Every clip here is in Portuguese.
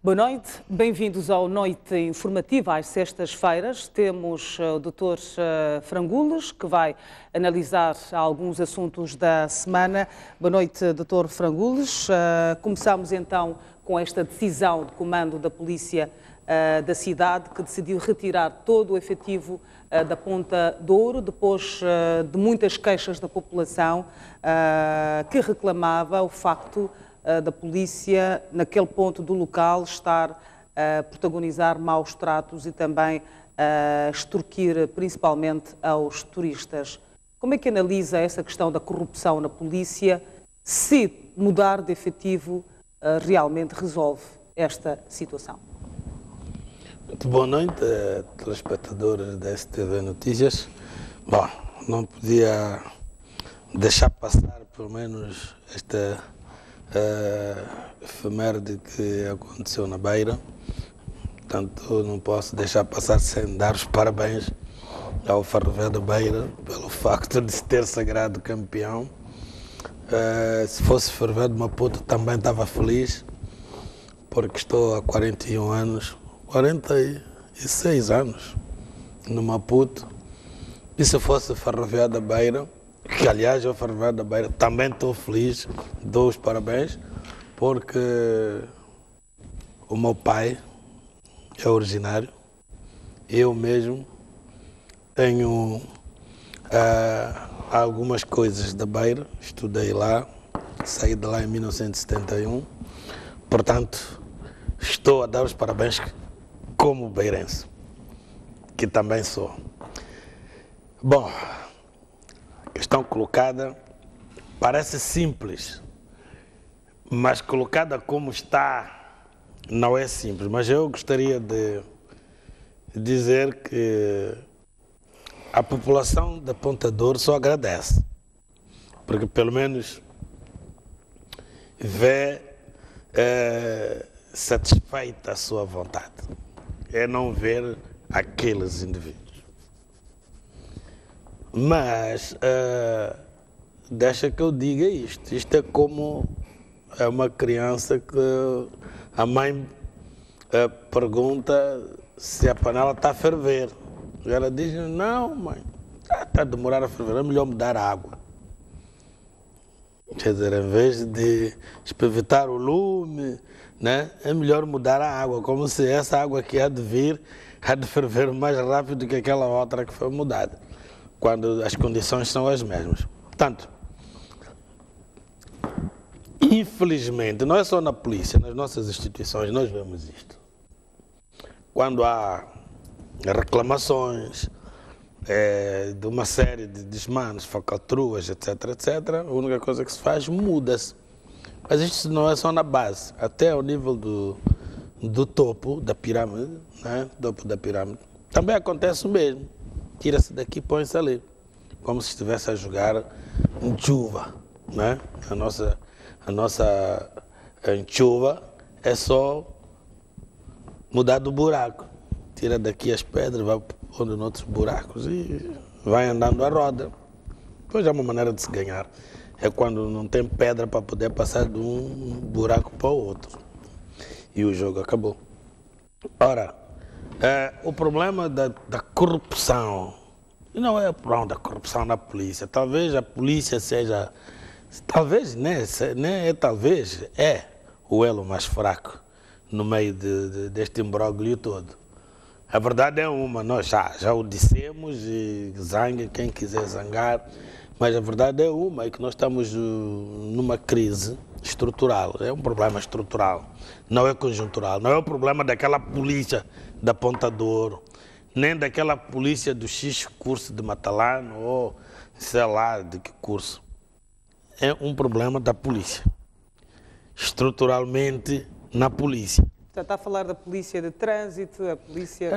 Boa noite, bem-vindos ao Noite Informativa às sextas-feiras. Temos o Dr. Frangules, que vai analisar alguns assuntos da semana. Boa noite, Dr. Frangules. Começamos então com esta decisão de comando da Polícia da cidade, que decidiu retirar todo o efetivo da Ponta Douro, depois de muitas queixas da população que reclamava o facto da polícia, naquele ponto do local, estar a protagonizar maus tratos e também a extorquir principalmente aos turistas. Como é que analisa essa questão da corrupção na polícia? Se mudar de efetivo realmente resolve esta situação? Muito boa noite, telespectadores da STV Notícias. Bom, não podia deixar passar pelo menos esta efeméride que aconteceu na Beira. Portanto, não posso deixar passar sem dar os parabéns ao Ferroviário da Beira pelo facto de se ter sagrado campeão. Se fosse Ferroviário de Maputo também estava feliz, porque estou há 41 anos, 46 anos no Maputo. E se fosse Ferroviário da Beira, que aliás o Ferroviário da Beira, também estou feliz, dou os parabéns, porque o meu pai é originário, eu mesmo tenho algumas coisas da Beira, estudei lá, saí de lá em 1971, portanto estou a dar os parabéns como beirense, que também sou. Bom, a questão colocada parece simples, mas colocada como está não é simples. Mas eu gostaria de dizer que a população da Ponta Douro só agradece, porque pelo menos vê satisfeita a sua vontade, é não ver aqueles indivíduos. Mas deixa que eu diga isto. Isto é como uma criança que a mãe pergunta se a panela está a ferver. E ela diz, não mãe, está a demorar a ferver, é melhor mudar a água. Quer dizer, em vez de espevitar o lume, né, é melhor mudar a água, como se essa água que há de vir, há de ferver mais rápido que aquela outra que foi mudada, quando as condições são as mesmas. Portanto, infelizmente, não é só na polícia, nas nossas instituições nós vemos isto. Quando há reclamações de uma série de desmanes, falcatruas, etc., a única coisa que se faz, muda-se. Mas isto não é só na base, até ao nível do topo da pirâmide, né? Topo da pirâmide, também acontece o mesmo. Tira-se daqui e põe-se ali, como se estivesse a jogar chuva, né? A nossa chuva é só mudar do buraco. Tira daqui as pedras, vai pondo noutros buracos e vai andando a roda. Pois é uma maneira de se ganhar. É quando não tem pedra para poder passar de um buraco para o outro. E o jogo acabou. Ora, o problema da corrupção, não é o problema da corrupção na polícia. Talvez a polícia seja, talvez, talvez é o elo mais fraco no meio deste imbróglio todo. A verdade é uma, nós já o dissemos, e zangue quem quiser zangar, mas a verdade é uma, é que nós estamos numa crise estrutural, é um problema estrutural, não é conjuntural, não é o problema daquela polícia da Ponta Douro, nem daquela polícia do X curso de Matalano, ou sei lá de que curso. É um problema da polícia, estruturalmente na polícia. Está a falar da polícia de trânsito, a polícia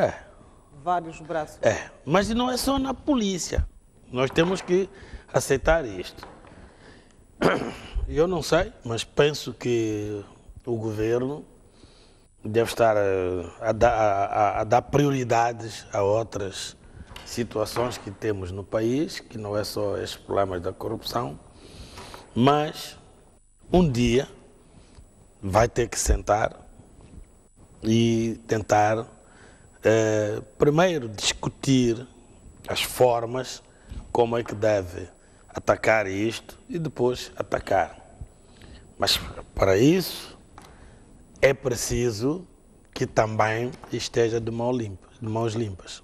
de vários braços. Mas não é só na polícia. Nós temos que aceitar isto. Eu não sei, mas penso que o governo deve estar a dar prioridades a outras situações que temos no país, que não é só estes problemas da corrupção, mas um dia vai ter que sentar e tentar, primeiro, discutir as formas, como é que deve atacar isto e depois atacar. Mas, para isso, é preciso que também esteja de mãos limpas,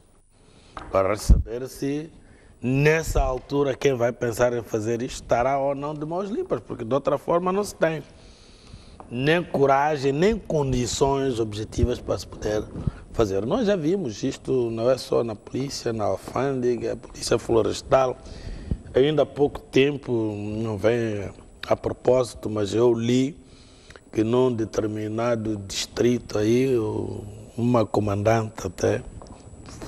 para saber se, nessa altura, quem vai pensar em fazer isto estará ou não de mãos limpas, porque de outra forma não se tem nem coragem, nem condições objetivas para se poder fazer. Nós já vimos isto, não é só na polícia, na alfândega, polícia florestal. Ainda há pouco tempo, não vem a propósito, mas eu li que num determinado distrito aí, uma comandante até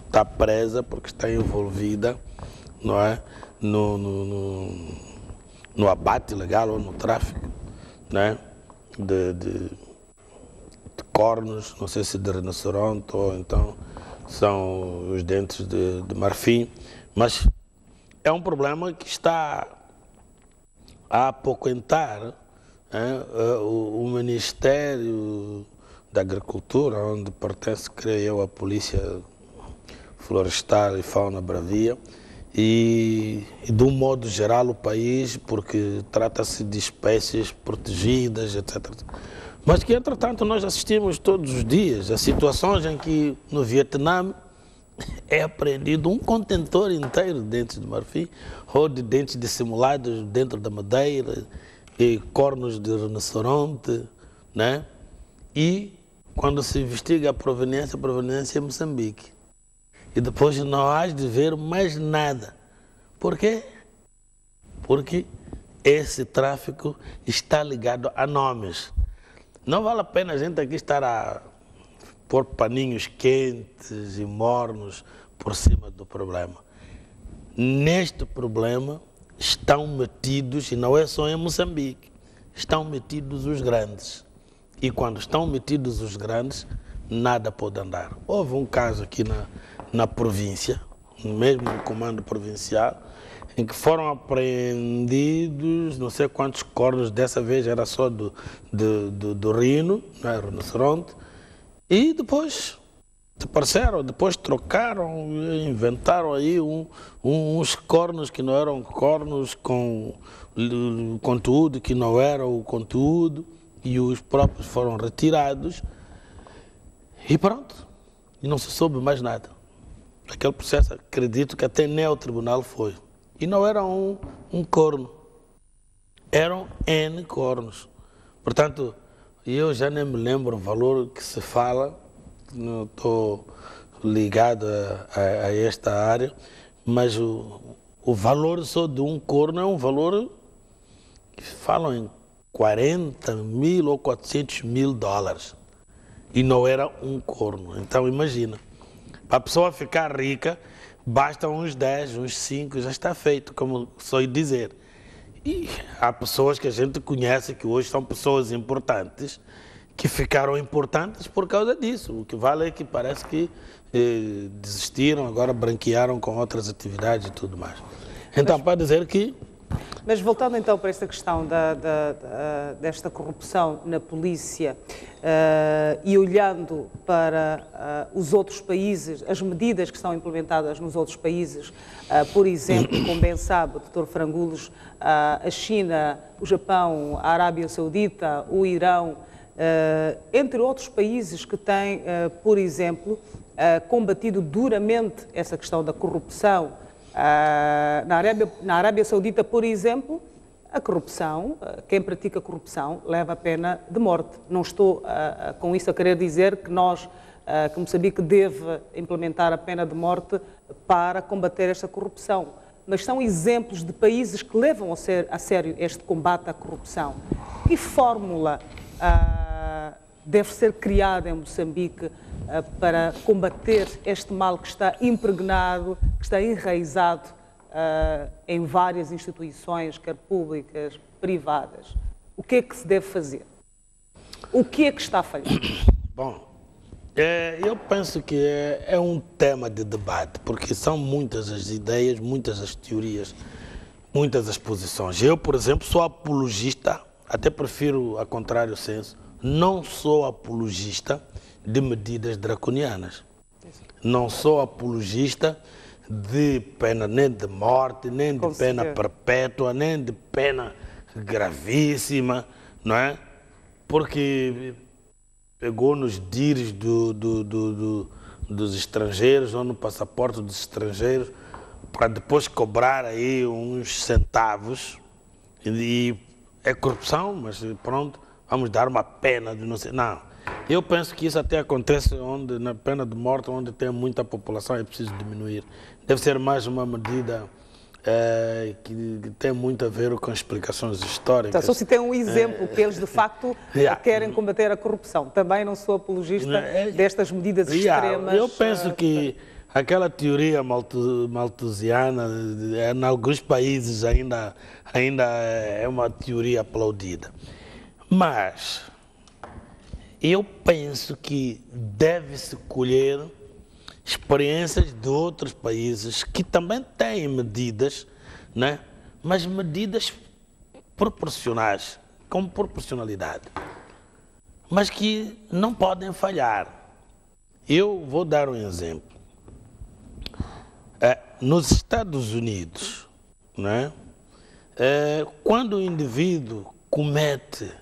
está presa porque está envolvida, não é, no abate ilegal ou no tráfico, né, de cornos, não sei se de rinoceronte ou então são os dentes de marfim, mas é um problema que está a apoquentar o Ministério da Agricultura, onde pertence, creio eu, a Polícia Florestal e Fauna Bravia, e de um modo geral o país, porque trata-se de espécies protegidas, etc. Mas que, entretanto, nós assistimos todos os dias a situações em que no Vietnã é apreendido um contentor inteiro de dentes de marfim ou de dentes dissimulados dentro da madeira e cornos de rinoceronte, né? E quando se investiga a proveniência é Moçambique. E depois não há de ver mais nada. Por quê? Porque esse tráfico está ligado a nomes. Não vale a pena a gente aqui estar a pôr paninhos quentes e mornos por cima do problema. Neste problema estão metidos, e não é só em Moçambique, estão metidos os grandes. E quando estão metidos os grandes, nada pode andar. Houve um caso aqui na província, mesmo no comando provincial, em que foram apreendidos não sei quantos cornos, dessa vez era só do rino, não é, rinoceronte, e depois desapareceram, depois trocaram, inventaram aí uns cornos que não eram cornos com conteúdo que não era o conteúdo, e os próprios foram retirados e pronto, e não se soube mais nada. Aquele processo, acredito que até nem ao tribunal foi. E não era um corno, eram N cornos. Portanto, eu já nem me lembro o valor que se fala, não estou ligado a esta área, mas o valor só de um corno é um valor que falam em 40 mil ou 400 mil dólares. E não era um corno. Então, imagina, para a pessoa ficar rica, basta uns 10, uns 5, já está feito, como sou dizer. E há pessoas que a gente conhece, que hoje são pessoas importantes, que ficaram importantes por causa disso. O que vale é que parece que desistiram, agora branquearam com outras atividades e tudo mais. Então, para dizer que... Mas voltando então para esta questão desta corrupção na polícia e olhando para os outros países, as medidas que são implementadas nos outros países, por exemplo, como bem sabe o Dr. Frangulos, a China, o Japão, a Arábia Saudita, o Irão, entre outros países que têm, por exemplo, combatido duramente essa questão da corrupção. Na Arábia Saudita, por exemplo, a corrupção, quem pratica corrupção leva a pena de morte. Não estou com isso a querer dizer que nós, que Moçambique deve implementar a pena de morte para combater esta corrupção, mas são exemplos de países que levam a sério este combate à corrupção. Que fórmula deve ser criada em Moçambique para combater este mal que está impregnado, que está enraizado em várias instituições, quer públicas, privadas? O que é que se deve fazer? O que é que está a falhar? Bom, eu penso que é um tema de debate, porque são muitas as ideias, muitas as teorias, muitas as posições. Eu, por exemplo, sou apologista, até prefiro a contrário senso, não sou apologista de medidas draconianas. Não sou apologista de pena nem de morte, nem de pena perpétua, nem de pena gravíssima, não é? Porque pegou nos DIRs dos estrangeiros ou no passaporte dos estrangeiros para depois cobrar aí uns centavos e é corrupção, mas pronto, vamos dar uma pena de não sei. Não, eu penso que isso até acontece onde, na pena de morte, onde tem muita população, é preciso diminuir. Deve ser mais uma medida que tem muito a ver com explicações históricas. Então, só se tem um exemplo que eles de facto querem combater a corrupção. Também não sou apologista destas medidas extremas. Eu penso que aquela teoria malthusiana, em alguns países ainda é uma teoria aplaudida. Mas eu penso que deve-se colher experiências de outros países que também têm medidas, né? Mas medidas proporcionais, com proporcionalidade, mas que não podem falhar. Eu vou dar um exemplo. Nos Estados Unidos, né? Quando o indivíduo comete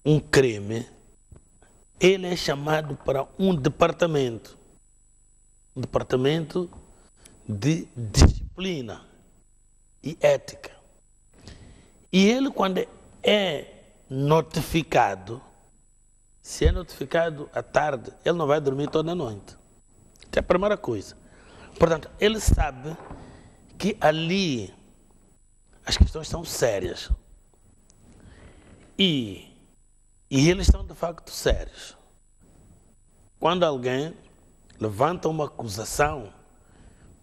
um crime, ele é chamado para um departamento de disciplina e ética. E ele, quando é notificado, se é notificado à tarde, ele não vai dormir toda a noite. Essa é a primeira coisa. Portanto, ele sabe que ali as questões são sérias. E eles são de facto sérios. Quando alguém levanta uma acusação,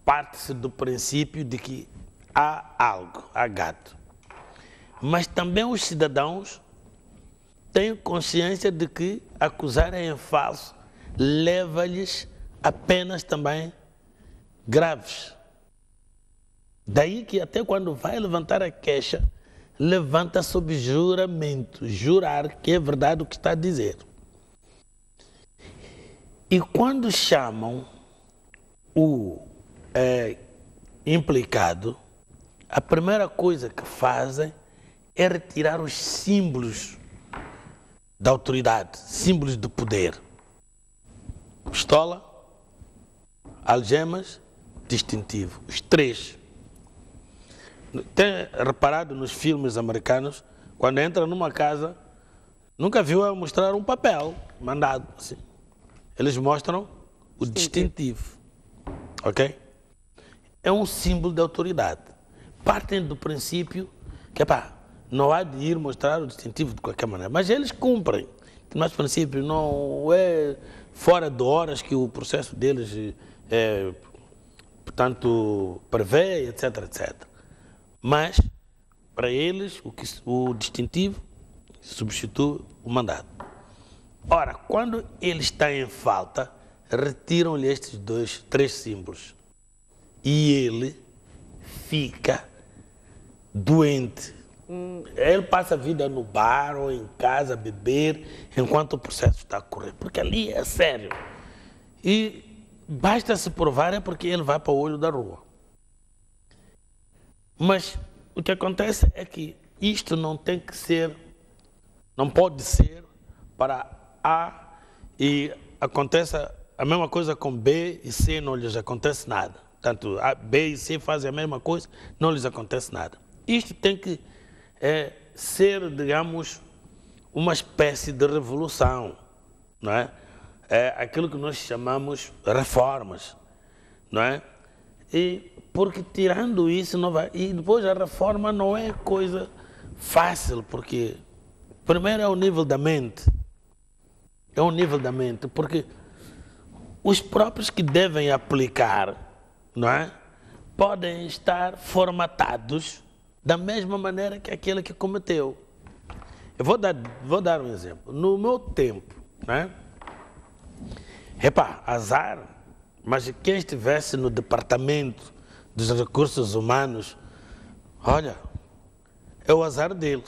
parte-se do princípio de que há algo, há gato. Mas também os cidadãos têm consciência de que acusarem em falso leva-lhes a penas também graves. Daí que até quando vai levantar a queixa, levanta sob juramento, jurar que é verdade o que está a dizer. E quando chamam o implicado, a primeira coisa que fazem é retirar os símbolos da autoridade, símbolos de poder. Pistola, algemas, distintivo. Os três. Tem reparado nos filmes americanos, quando entra numa casa, nunca viu a mostrar um papel mandado assim. Eles mostram o distintivo. Ok? É um símbolo de autoridade. Partem do princípio que, não há de ir mostrar o distintivo de qualquer maneira, mas eles cumprem. Mas, princípio, não é fora de horas que o processo deles, portanto, prevê, etc, etc. Mas, para eles, o distintivo substitui o mandado. Ora, quando ele está em falta, retiram-lhe estes três símbolos. E ele fica doente. Ele passa a vida no bar ou em casa a beber enquanto o processo está a correr. Porque ali é sério. E basta se provar porque ele vai para o olho da rua. Mas o que acontece é que isto não tem que ser, não pode ser para A e aconteça a mesma coisa com B e C, não lhes acontece nada. Tanto A, B e C fazem a mesma coisa, não lhes acontece nada. Isto tem que ser, digamos, uma espécie de revolução, não é? É aquilo que nós chamamos reformas, não é? E porque tirando isso não vai. E depois a reforma não é coisa fácil, porque primeiro é o nível da mente. É o nível da mente, porque os próprios que devem aplicar, não é? Podem estar formatados da mesma maneira que aquele que cometeu. Eu vou dar um exemplo. No meu tempo, né? Azar, mas quem estivesse no departamento dos recursos humanos, olha, é o azar dele.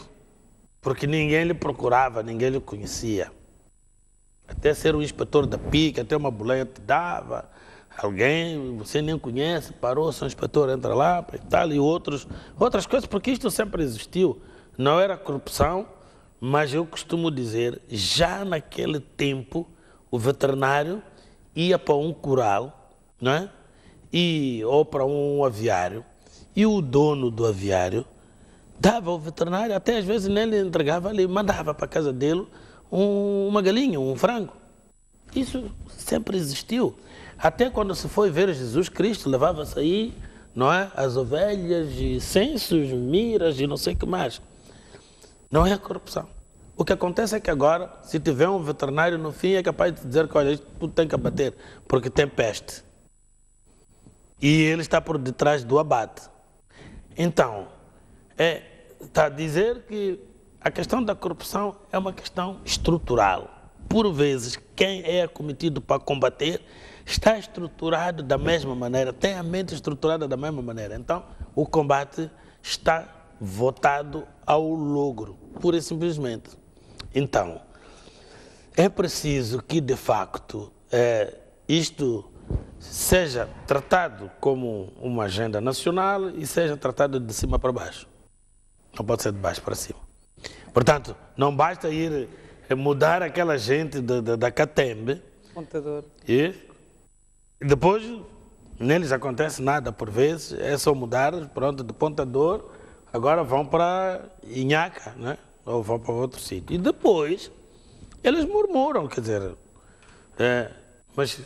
porque ninguém lhe procurava, ninguém lhe conhecia. Até ser o inspetor da PIC, até uma boleia te dava, alguém, você nem conhece, parou, seu inspetor entra lá e tal, e outras coisas, porque isto sempre existiu. Não era corrupção, mas eu costumo dizer, já naquele tempo, o veterinário ia para um curral, não é? Ou para um aviário, e o dono do aviário dava ao veterinário, até às vezes nem lhe entregava, ele mandava para a casa dele uma galinha, um frango. Isso sempre existiu. Até quando se foi ver Jesus Cristo, levava-se aí, não é? As ovelhas, e censos, miras e não sei o que mais. Não é corrupção. O que acontece é que agora, se tiver um veterinário no fim, é capaz de dizer que, olha, isto tudo tem que abater, porque tem peste. E ele está por detrás do abate. Então, está a dizer que a questão da corrupção é uma questão estrutural. Por vezes, quem é acometido para combater está estruturado da mesma maneira, tem a mente estruturada da mesma maneira. Então, o combate está votado ao logro, pura e simplesmente. Então, é preciso que, de facto, isto seja tratado como uma agenda nacional e seja tratado de cima para baixo. Não pode ser de baixo para cima. Portanto, não basta ir mudar aquela gente da Catembe. Contador. E depois, neles acontece nada por vezes, é só mudar, pronto, de Pontador, agora vão para Inhaca, né? Ou vão para outro sítio. E depois, eles murmuram, quer dizer, mas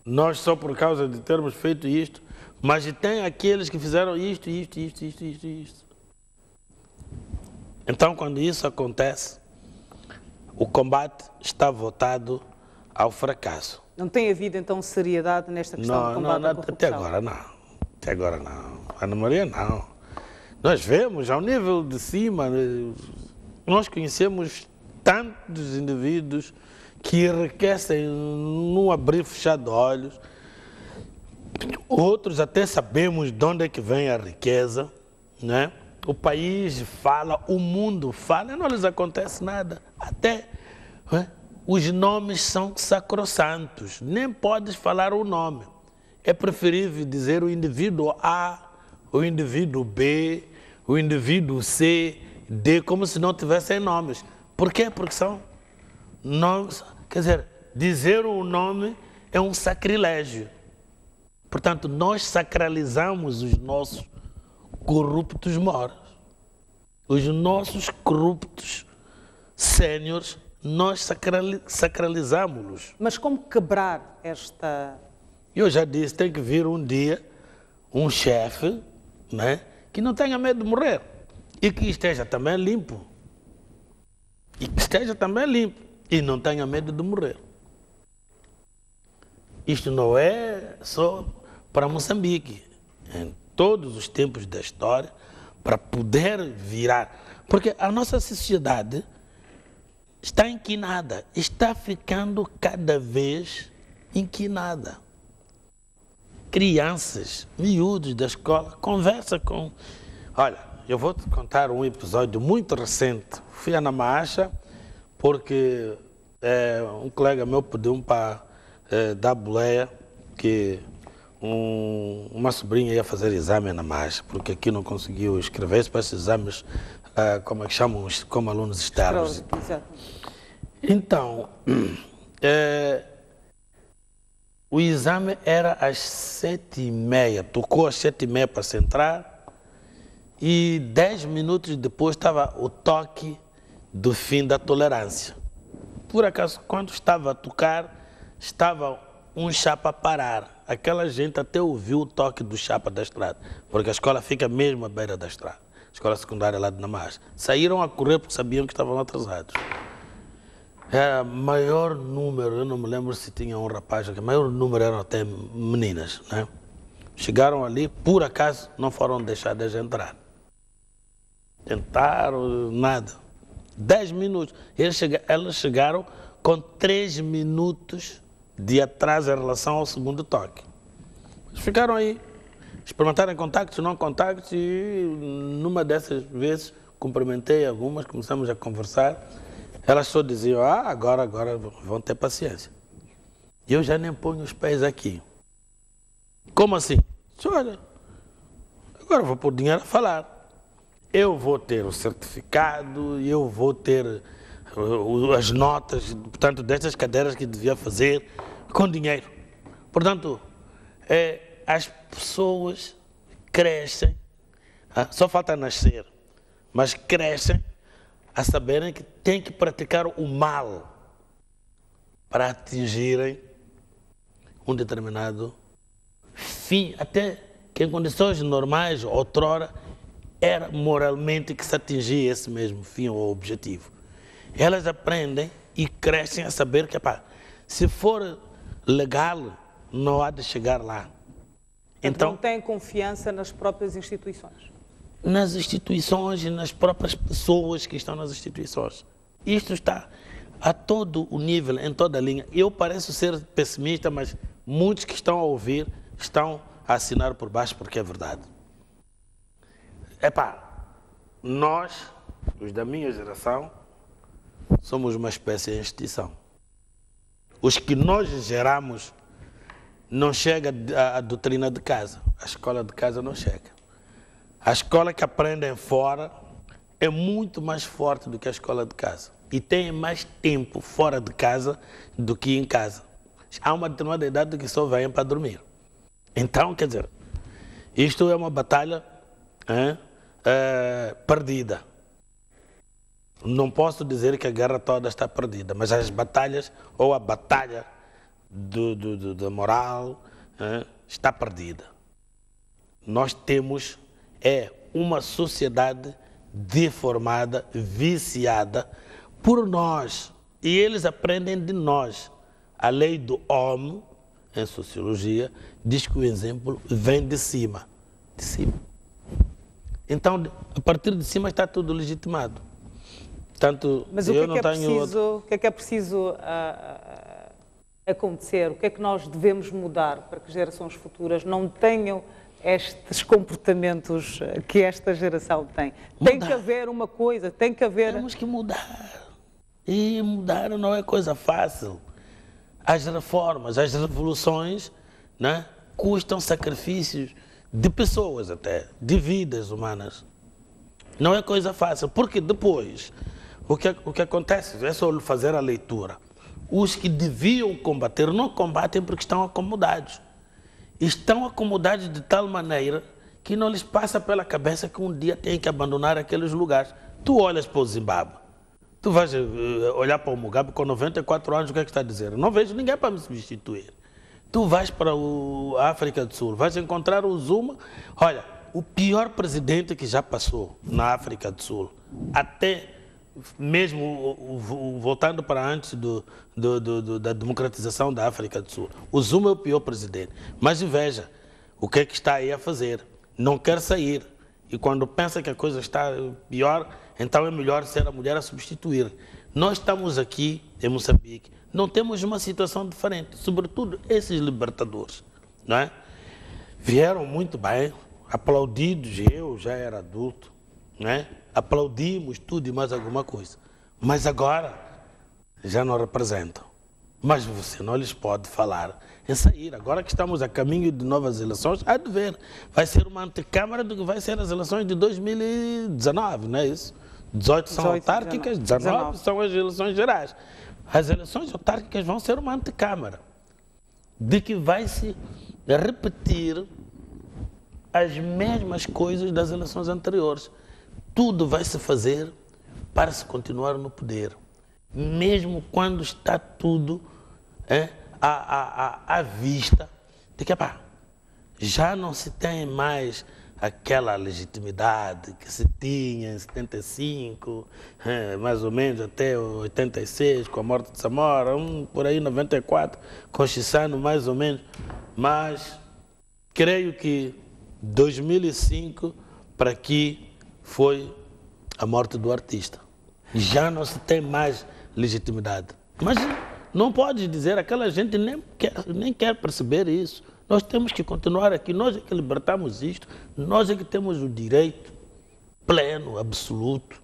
nós só por causa de termos feito isto, mas tem aqueles que fizeram isto. Então, quando isso acontece, o combate está votado ao fracasso. Não tem havido, então, seriedade nesta questão de combate à corrupção? Até agora não. Ana Maria, não. Nós vemos, ao nível de cima, nós conhecemos tantos indivíduos que enriquecem num abrir e fechar de olhos. Outros até sabemos de onde é que vem a riqueza, né? O país fala, o mundo fala, e não lhes acontece nada. Até os nomes são sacrossantos, nem podes falar o nome. É preferível dizer o indivíduo A, o indivíduo B, o indivíduo C, D, como se não tivessem nomes. Por quê? Porque são nomes. Quer dizer, dizer o nome é um sacrilégio. Portanto, nós sacralizamos os nossos corruptos moros. Os nossos corruptos séniores, nós sacralizamos-los. Mas como quebrar esta... Eu já disse, tem que vir um dia um chefe, né, que não tenha medo de morrer e que esteja também limpo. E não tenha medo de morrer. Isto não é só para Moçambique. Em todos os tempos da história, para poder virar. Porque a nossa sociedade está inquinada, está ficando cada vez inquinada. Crianças, miúdos da escola, conversa com... Olha, eu vou te contar um episódio muito recente. Fui a Namacha porque um colega meu pediu-me para dar boleia que uma sobrinha ia fazer exame na Namacha, porque aqui não conseguiu inscrever-se para esses exames, como é que chamam, como alunos externos. Então, o exame era às 7h30, tocou às 7h30 para se entrar e 10 minutos depois estava o toque do fim da tolerância. Por acaso, quando estava a tocar, estava um chapa a parar. Aquela gente até ouviu o toque do chapa da estrada, porque a escola fica mesmo à beira da estrada, a escola secundária lá de Namacha. Saíram a correr porque sabiam que estavam atrasados. Era maior número, eu não me lembro se tinha um rapaz, o maior número eram até meninas, né? Chegaram ali, por acaso, não foram deixadas entrar. Tentaram, nada. 10 minutos. Elas chegaram com 3 minutos de atraso em relação ao segundo toque. Ficaram aí, experimentaram contactos, não contactos, e numa dessas vezes cumprimentei algumas, começamos a conversar. Elas só diziam, agora vão ter paciência. E eu já nem ponho os pés aqui. Como assim? Olha, agora eu vou pôr dinheiro a falar. Eu vou ter o certificado, eu vou ter as notas, portanto, destas cadeiras que devia fazer com dinheiro. Portanto, as pessoas crescem, só falta nascer, mas crescem a saberem que têm que praticar o mal para atingirem um determinado fim, até que em condições normais, outrora, era moralmente que se atingia esse mesmo fim ou objetivo. Elas aprendem e crescem a saber que, se for legal, não há de chegar lá. Então não têm confiança nas próprias instituições? Nas instituições e nas próprias pessoas que estão nas instituições. Isto está a todo o nível, em toda a linha. Eu pareço ser pessimista, mas muitos que estão a ouvir estão a assinar por baixo porque é verdade. Nós, os da minha geração, somos uma espécie de instituição. Os que nós geramos não chega a doutrina de casa, a escola de casa não chega. A escola que aprendem fora é muito mais forte do que a escola de casa e tem mais tempo fora de casa do que em casa. Há uma determinada idade que só vêm para dormir. Então, quer dizer, isto é uma batalha perdida. Não posso dizer que a guerra toda está perdida, mas as batalhas, ou a batalha da moral, está perdida. Nós temos uma sociedade deformada, viciada por nós. E eles aprendem de nós. A lei do homem, em sociologia, diz que o exemplo vem de cima. De cima. Então, a partir de cima está tudo legitimado. Portanto, mas o que é que é preciso acontecer? O que é que nós devemos mudar para que gerações futuras não tenham estes comportamentos que esta geração tem? Tem que haver uma coisa, tem que haver... Temos que mudar. E mudar não é coisa fácil. As reformas, as revoluções, né, custam sacrifícios de pessoas até, de vidas humanas. Não é coisa fácil, porque depois, o que acontece é só fazer a leitura. Os que deviam combater não combatem porque estão acomodados. Estão acomodados de tal maneira que não lhes passa pela cabeça que um dia têm que abandonar aqueles lugares. Tu olhas para o Zimbábue, tu vais olhar para o Mugabe com 94 anos, o que é que está a dizer? Não vejo ninguém para me substituir. Tu vais para a África do Sul, vais encontrar o Zuma. Olha, o pior presidente que já passou na África do Sul, até mesmo voltando para antes da democratização da África do Sul, o Zuma é o pior presidente. Mas veja, o que é que está aí a fazer? Não quer sair. E quando pensa que a coisa está pior, então é melhor ser a mulher a substituir. Nós estamos aqui em Moçambique, não temos uma situação diferente, sobretudo esses libertadores, não é? Vieram muito bem, aplaudidos, eu já era adulto, não é? Aplaudimos tudo e mais alguma coisa. Mas agora já não representam. Mas você não lhes pode falar em sair. Agora que estamos a caminho de novas eleições, há de ver. Vai ser uma antecâmara do que vai ser as eleições de 2019, não é isso? 18 são autárquicas, 19 são as eleições gerais. As eleições autárquicas vão ser uma antecâmara de que vai se repetir as mesmas coisas das eleições anteriores. Tudo vai se fazer para se continuar no poder, mesmo quando está tudo à vista de que já não se tem mais aquela legitimidade que se tinha em 75, mais ou menos até 86, com a morte de Samora, por aí 94, com Chissano mais ou menos, mas creio que 2005 para aqui foi a morte do artista. Já não se tem mais legitimidade. Mas não pode dizer, aquela gente nem quer perceber isso. Nós temos que continuar aqui, nós é que libertamos isto, nós é que temos o direito pleno, absoluto.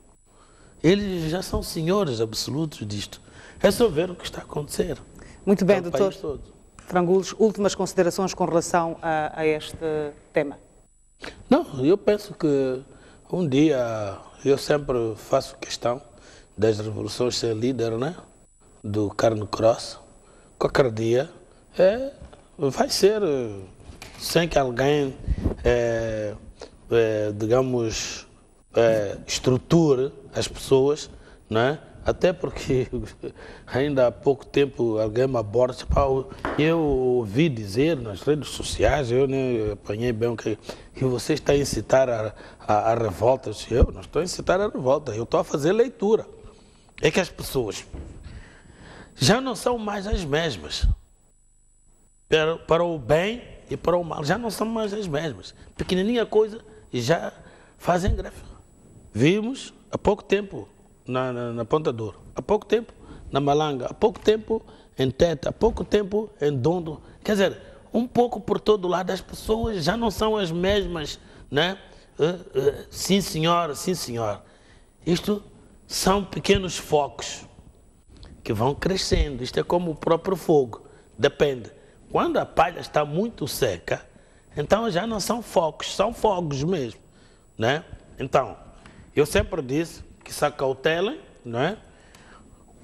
Eles já são senhores absolutos disto. É só ver o que está a acontecer. Muito bem, doutor Frangulos, últimas considerações com relação a este tema. Não, eu penso que um dia, eu sempre faço questão das revoluções ser líder, né? Do carne cross. Qualquer dia vai ser sem que alguém, digamos, estruture as pessoas, né? Até porque ainda há pouco tempo alguém me aborda, eu ouvi dizer nas redes sociais, eu nem apanhei bem o que você está a incitar a revolta. Eu não estou a incitar a revolta, eu estou a fazer leitura. É que as pessoas já não são mais as mesmas. Para o bem e para o mal, já não são mais as mesmas. Pequenininha coisa e já fazem greve. Vimos há pouco tempo na Ponta Douro, há pouco tempo na Malanga, há pouco tempo em Teta, há pouco tempo em Dondo. Quer dizer, um pouco por todo lado, as pessoas já não são as mesmas, né? Sim, senhor, sim, senhor. Isto são pequenos focos que vão crescendo. Isto é como o próprio fogo, depende. Quando a palha está muito seca, então já não são focos, são fogos mesmo, né? Então, eu sempre disse que se acautelem, não é?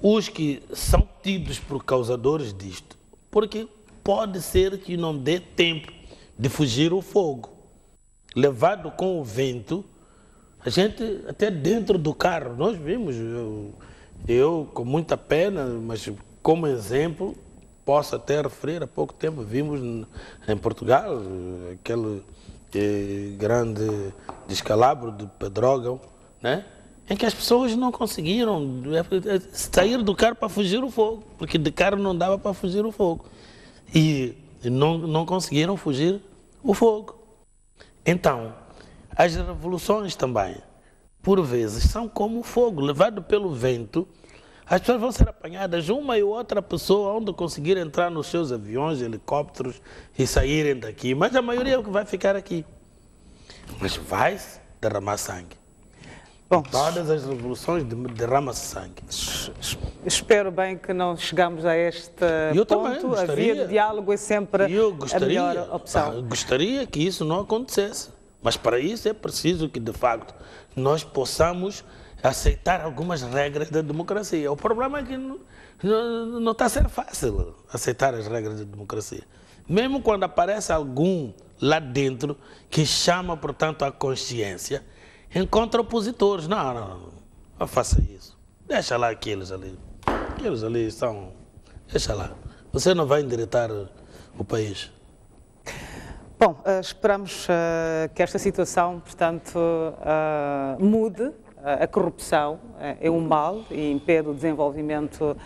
Os que são tidos por causadores disto, porque pode ser que não dê tempo de fugir o fogo. Levado com o vento, a gente até dentro do carro, nós vimos, eu com muita pena, mas como exemplo, posso até referir, há pouco tempo vimos em Portugal aquele grande descalabro de Pedrógão, né? Em que as pessoas não conseguiram sair do carro para fugir o fogo, porque de carro não dava para fugir o fogo. E não conseguiram fugir o fogo. Então, as revoluções também, por vezes, são como o fogo, levado pelo vento. As pessoas vão ser apanhadas, uma e outra pessoa, onde conseguir entrar nos seus aviões, helicópteros e saírem daqui. Mas a maioria é o que vai ficar aqui. Mas vai derramar sangue. Bom, todas as revoluções derramam-se sangue. Espero bem que não chegamos a este ponto. A via de diálogo é sempre a melhor opção. Gostaria que isso não acontecesse. Mas para isso é preciso que, de facto, nós possamos aceitar algumas regras da democracia. O problema é que não está a ser fácil aceitar as regras da democracia. Mesmo quando aparece algum lá dentro que chama, portanto, a consciência, encontra opositores. Não faça isso. Deixa lá aqueles ali. Aqueles ali são... Deixa lá. Você não vai endireitar o país. Bom, esperamos que esta situação, portanto, mude. A corrupção é um mal e impede o desenvolvimento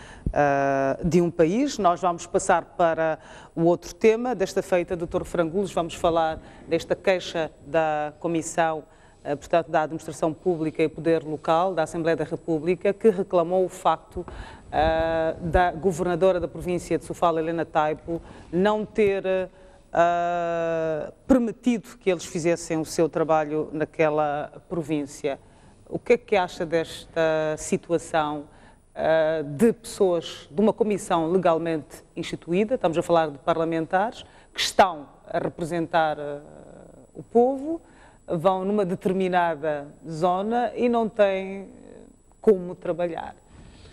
de um país. Nós vamos passar para o outro tema. Desta feita, Dr. Frangulos, vamos falar desta queixa da Comissão, portanto, da Administração Pública e Poder Local, da Assembleia da República, que reclamou o facto da governadora da província de Sofala, Helena Taipo, não ter permitido que eles fizessem o seu trabalho naquela província. O que é que acha desta situação de pessoas, de uma comissão legalmente instituída, estamos a falar de parlamentares, que estão a representar o povo, vão numa determinada zona e não têm como trabalhar?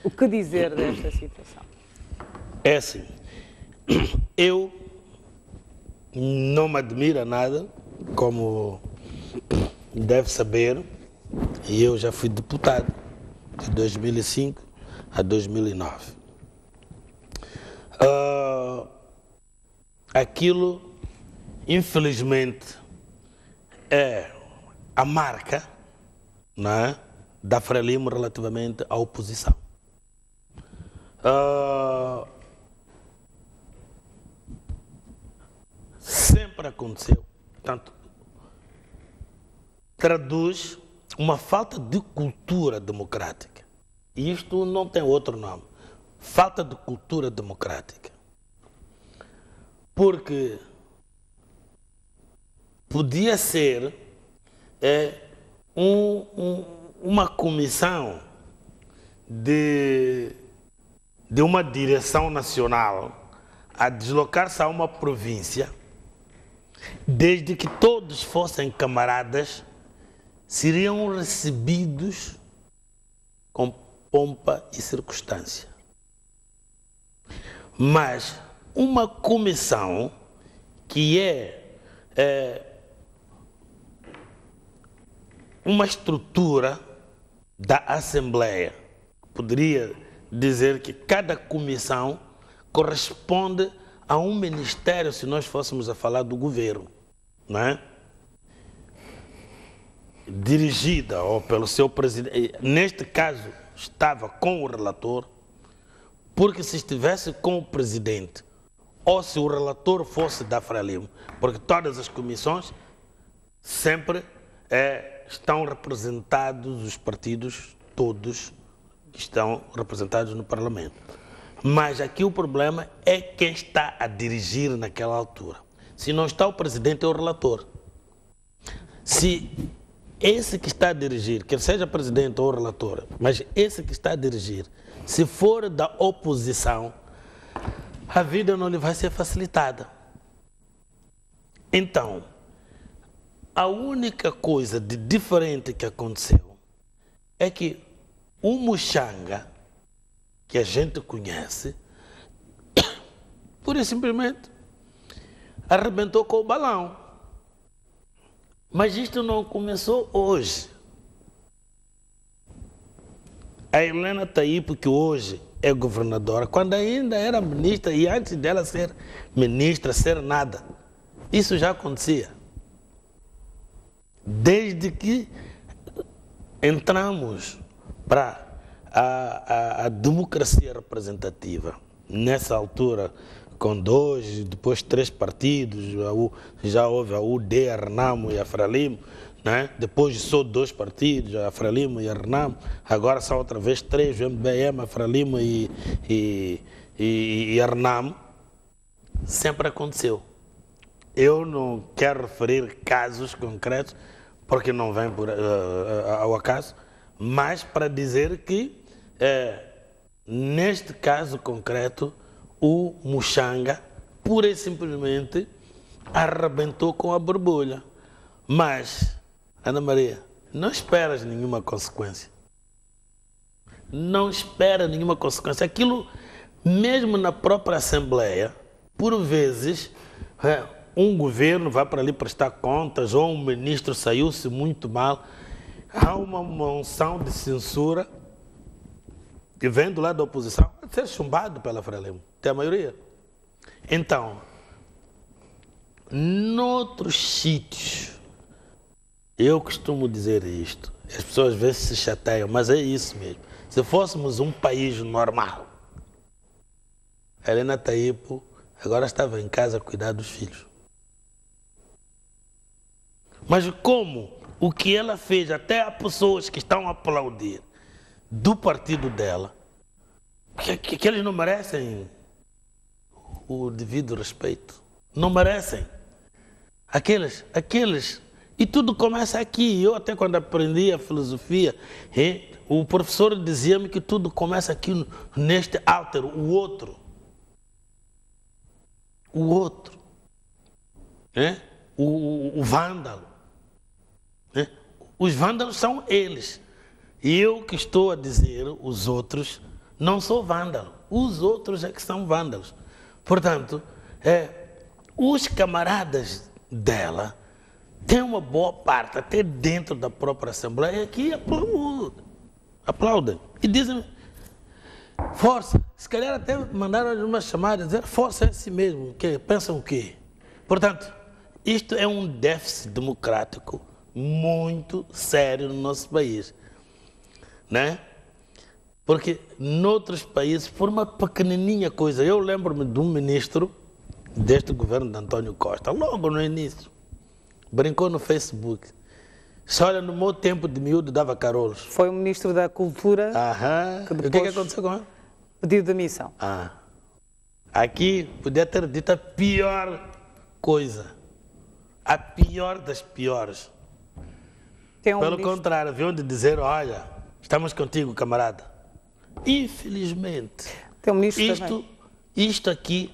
O que dizer desta situação? É assim, eu não me admira nada, como deve saber, e eu já fui deputado de 2005 a 2009. Aquilo, infelizmente, é a marca, não é, da Frelimo relativamente à oposição. Sempre aconteceu, portanto, traduz uma falta de cultura democrática. E isto não tem outro nome. Falta de cultura democrática. Porque podia ser uma comissão de uma direção nacional a deslocar-se a uma província, desde que todos fossem camaradas, seriam recebidos com pompa e circunstância. Mas uma comissão que é uma estrutura da Assembleia, poderia dizer que cada comissão corresponde a um ministério, se nós fôssemos a falar do governo, não é? Dirigida ou pelo seu presidente, neste caso estava com o relator, porque se estivesse com o presidente ou se o relator fosse da Frelimo, porque todas as comissões sempre estão representados, os partidos todos estão representados no Parlamento. Mas aqui o problema é quem está a dirigir naquela altura. Se não está o presidente, é o relator. Se esse que está a dirigir, quer seja presidente ou relator, mas esse que está a dirigir, se for da oposição, a vida não lhe vai ser facilitada. Então, a única coisa de diferente que aconteceu é que o Muxanga, que a gente conhece, pura e simplesmente arrebentou com o balão. Mas isto não começou hoje. A Helena Taipo, que hoje é governadora, quando ainda era ministra e antes dela ser ministra, ser nada, isso já acontecia. Desde que entramos para a democracia representativa, nessa altura, com 2, depois 3 partidos, já houve a UD, a Renamo e a Frelimo, né? Depois só 2 partidos, a Frelimo e a Renamo, agora são outra vez 3, o MBM, a Frelimo e a Renamo. Sempre aconteceu. Eu não quero referir casos concretos, porque não vem ao acaso, mas para dizer que, neste caso concreto, o Muxanga, pura e simplesmente, arrebentou com a borbulha. Mas, Ana Maria, não esperas nenhuma consequência. Não espera nenhuma consequência. Aquilo, mesmo na própria Assembleia, por vezes, um governo vai para ali prestar contas, ou um ministro saiu-se muito mal, há uma moção de censura que vem do lado da oposição, pode ser chumbado pela Frelimo, tem a maioria. Então, noutros sítios, eu costumo dizer isto, as pessoas às vezes se chateiam, mas é isso mesmo. Se fôssemos um país normal, a Helena Taipo agora estava em casa a cuidar dos filhos. Mas como o que ela fez, até há pessoas que estão a aplaudir do partido dela, que eles não merecem o devido respeito. Não merecem. Aqueles. E tudo começa aqui. Eu até quando aprendi a filosofia, o professor dizia-me que tudo começa aqui neste alter, o outro. O outro. O vândalo. Os vândalos são eles. E eu que estou a dizer, os outros, não sou vândalo. Os outros é que são vândalos. Portanto, os camaradas dela têm uma boa parte, até dentro da própria Assembleia, que aplaudem. E dizem, força. Se calhar até mandaram uma chamada, dizer, força é assim mesmo. Pensam o quê? Portanto, isto é um déficit democrático muito sério no nosso país, né? Porque noutros países, por uma pequenininha coisa, eu lembro-me de um ministro deste governo de António Costa, logo no início, brincou no Facebook. Se olha, no meu tempo de miúdo dava carolos. Foi o ministro da Cultura. Que depois... O que é que aconteceu com ele? Pedido de demissão. Aqui podia ter dito a pior coisa, a pior das piores. Pelo contrário, haviam de dizer, olha, estamos contigo, camarada. Infelizmente, tem um ministro isto aqui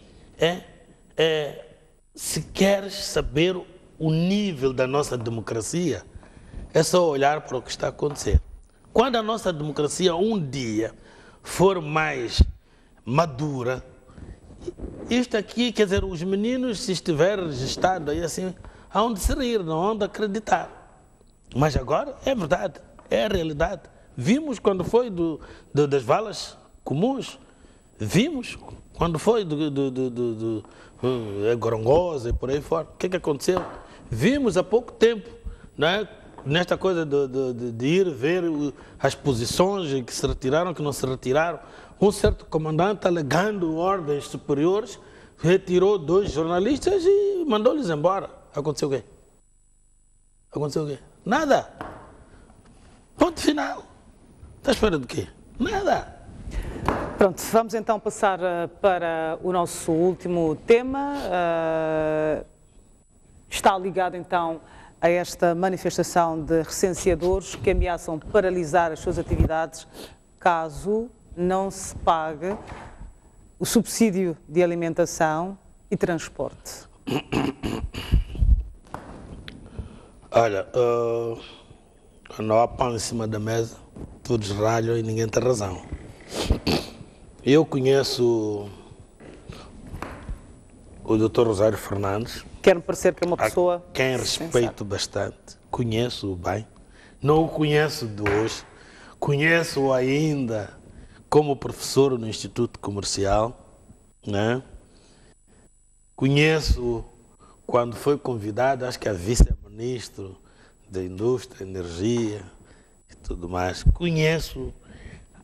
se queres saber o nível da nossa democracia, é só olhar para o que está a acontecer. Quando a nossa democracia um dia for mais madura, isto aqui, quer dizer, os meninos, se estiver registrado aí assim, hão de se rir, não hão de acreditar. Mas agora é verdade, é a realidade. Vimos quando foi das valas comuns, vimos quando foi do Gorongosa e por aí fora. O que aconteceu? Vimos há pouco tempo, né, nesta coisa de ir ver as posições que se retiraram, que não se retiraram. Um certo comandante, alegando ordens superiores, retirou 2 jornalistas e mandou-lhes embora. Aconteceu o quê? Aconteceu o quê? Nada. Ponto final. Está à espera de quê? Nada. Pronto, vamos então passar para o nosso último tema. Está ligado então a esta manifestação de recenseadores que ameaçam paralisar as suas atividades caso não se pague o subsídio de alimentação e transporte. Olha, não há pão em cima da mesa, todos ralham e ninguém tem razão. Eu conheço o Dr. Rosário Fernandes. Quer-me parecer que é uma pessoa... a quem respeito bastante. Conheço-o bem. Não o conheço de hoje. Conheço-o ainda como professor no Instituto Comercial, né? Conheço-o quando foi convidado, acho que a vice-ministro da Indústria, Energia e tudo mais. Conheço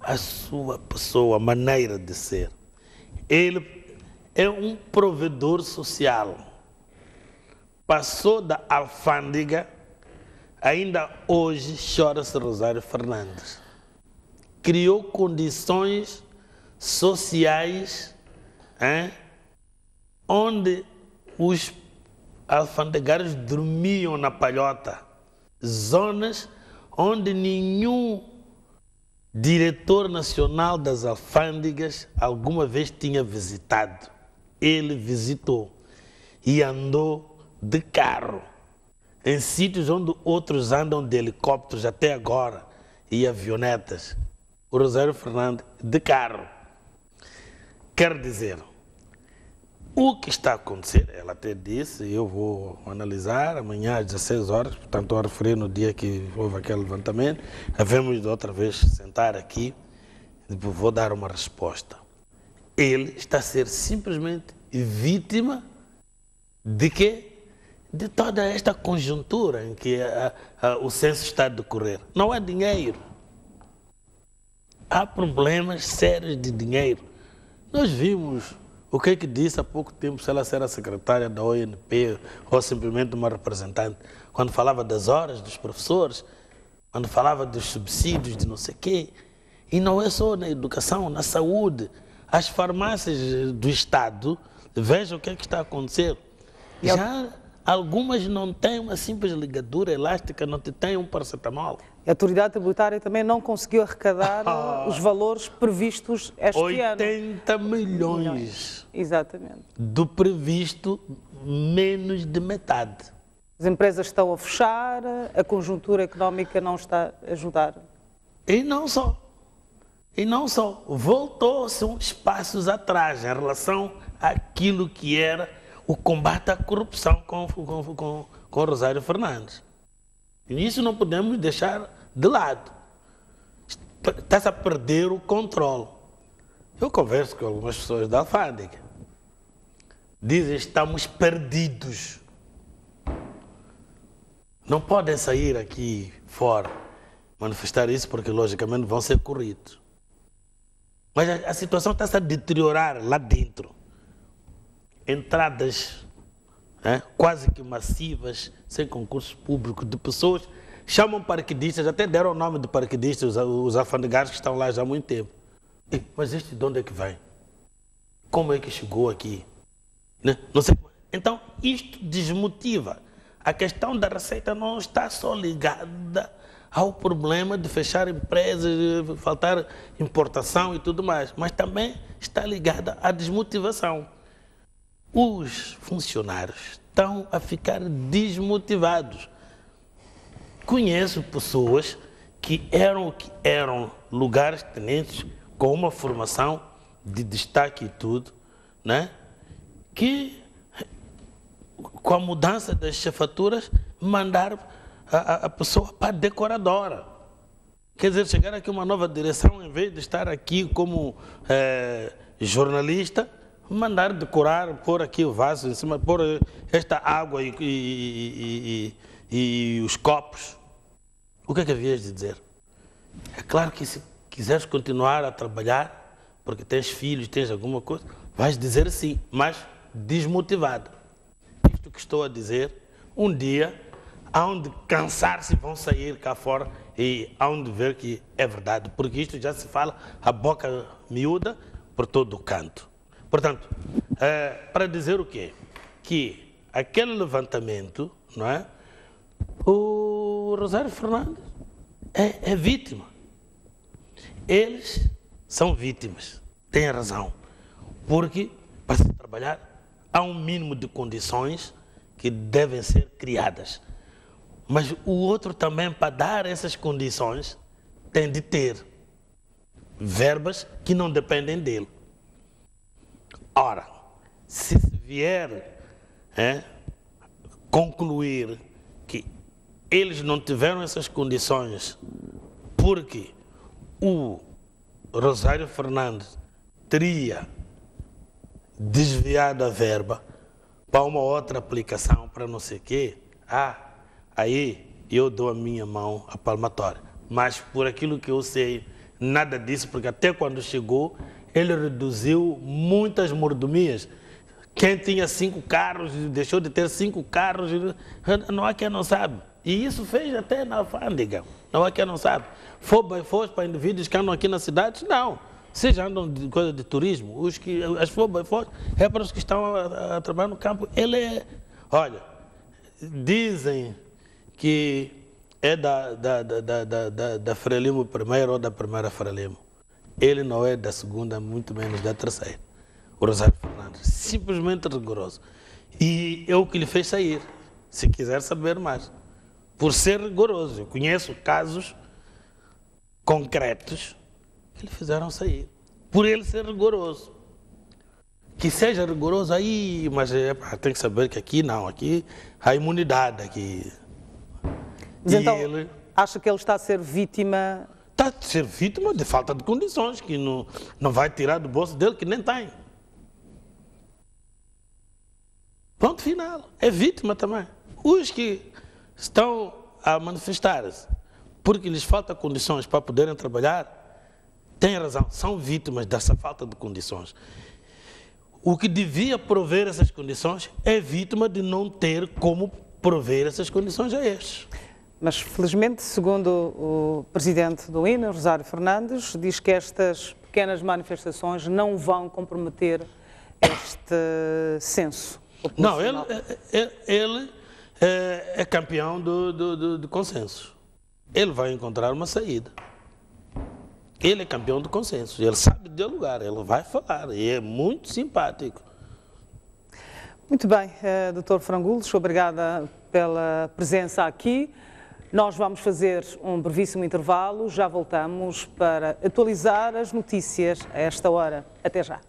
a sua pessoa, a maneira de ser. Ele é um provedor social. Passou da alfândega, ainda hoje chora-se Rosário Fernandes. Criou condições sociais onde os alfandegários dormiam na palhota. Zonas onde nenhum diretor nacional das alfândegas alguma vez tinha visitado. Ele visitou e andou de carro em sítios onde outros andam de helicópteros até agora e avionetas. O Rosário Fernandes de carro. Quer dizer, o que está a acontecer, ela até disse, eu vou analisar amanhã às 16 horas, portanto estou a referir no dia que houve aquele levantamento, havemos de outra vez sentar aqui, vou dar uma resposta. Ele está a ser simplesmente vítima de quê? De toda esta conjuntura em que o censo está a decorrer. Não há dinheiro. Há problemas sérios de dinheiro. Nós vimos o que disse há pouco tempo, se ela era secretária da ONP ou simplesmente uma representante, quando falava das horas dos professores, quando falava dos subsídios de não sei o quê. E não é só na educação, na saúde. As farmácias do Estado, vejam o que está a acontecer. Já algumas não têm uma simples ligadura elástica, não têm um paracetamol. A autoridade tributária também não conseguiu arrecadar os valores previstos este 80 ano. 80 milhões. Exatamente. Do previsto, menos de metade. As empresas estão a fechar, a conjuntura económica não está a ajudar. E não só. Voltou-se uns passos atrás em relação àquilo que era o combate à corrupção com Rosário Fernandes. E isso não podemos deixar de lado. Está-se a perder o controle. Eu converso com algumas pessoas da alfândega. Dizem que estamos perdidos. Não podem sair aqui fora, manifestar isso, porque logicamente vão ser corridos. Mas a situação está-se a deteriorar lá dentro. Entradas quase que massivas, sem concurso público, de pessoas, chamam paraquedistas, até deram o nome de paraquedistas, os alfandegários que estão lá já há muito tempo. Mas este de onde é que vem? Como é que chegou aqui? Não sei. Então, isto desmotiva a questão da receita não está só ligada ao problema de fechar empresas, de faltar importação e tudo mais, mas também está ligada à desmotivação. Os funcionários estão a ficar desmotivados. Conheço pessoas que eram lugares tenentes com uma formação de destaque e tudo, né? Que com a mudança das chefaturas mandaram a pessoa para decoradora. Quer dizer, chegar aqui uma nova direção, em vez de estar aqui como jornalista, mandar decorar, pôr aqui o vaso em cima, pôr esta água e os copos. O que é que havias de dizer? É claro que se quiseres continuar a trabalhar, porque tens filhos, tens alguma coisa, vais dizer sim, mas desmotivado. Isto que estou a dizer, um dia, há onde cansar-se, vão sair cá fora e há onde ver que é verdade, porque isto já se fala a boca miúda por todo o canto. Portanto, para dizer o quê? Que aquele levantamento, não é? O Rosário Fernandes é vítima. Eles são vítimas, têm razão, porque para se trabalhar há um mínimo de condições que devem ser criadas. Mas o outro também, para dar essas condições, tem de ter verbas que não dependem dele. Ora, se vier concluir que eles não tiveram essas condições porque o Rosário Fernandes teria desviado a verba para uma outra aplicação, para não sei o quê, aí eu dou a minha mão à palmatória. Mas por aquilo que eu sei, nada disso, porque até quando chegou, ele reduziu muitas mordomias. Quem tinha 5 carros, deixou de ter 5 carros, não há quem não sabe. E isso fez até na alfândega, não há quem não sabe. For para indivíduos que andam aqui na cidade, não. Vocês andam de coisa de turismo, as for é para os que estão a trabalhar no campo. Olha, dizem que é da Frelimo primeiro ou da primeira Frelimo. Ele não é da segunda, muito menos da terceira. O Rosário Fernandes, simplesmente rigoroso. E é o que lhe fez sair, se quiser saber mais. Por ser rigoroso, eu conheço casos concretos que lhe fizeram sair. Por ele ser rigoroso. Que seja rigoroso aí, mas tem que saber que aqui não, aqui há imunidade. Aqui. Mas então, acha que ele está a ser vítima? Está a ser vítima de falta de condições, que não vai tirar do bolso dele, que nem tem. Ponto final. É vítima também. Os que estão a manifestar-se porque lhes falta condições para poderem trabalhar, têm razão, são vítimas dessa falta de condições. O que devia prover essas condições é vítima de não ter como prover essas condições a estes. Mas, felizmente, segundo o presidente do INE, Rosário Fernandes, diz que estas pequenas manifestações não vão comprometer este censo. Não, ele é campeão do consenso. Ele vai encontrar uma saída. Ele é campeão do consenso. Ele sabe dialogar, ele vai falar e é muito simpático. Muito bem, Dr. Frangulos, obrigada pela presença aqui. Nós vamos fazer um brevíssimo intervalo, já voltamos para atualizar as notícias a esta hora. Até já.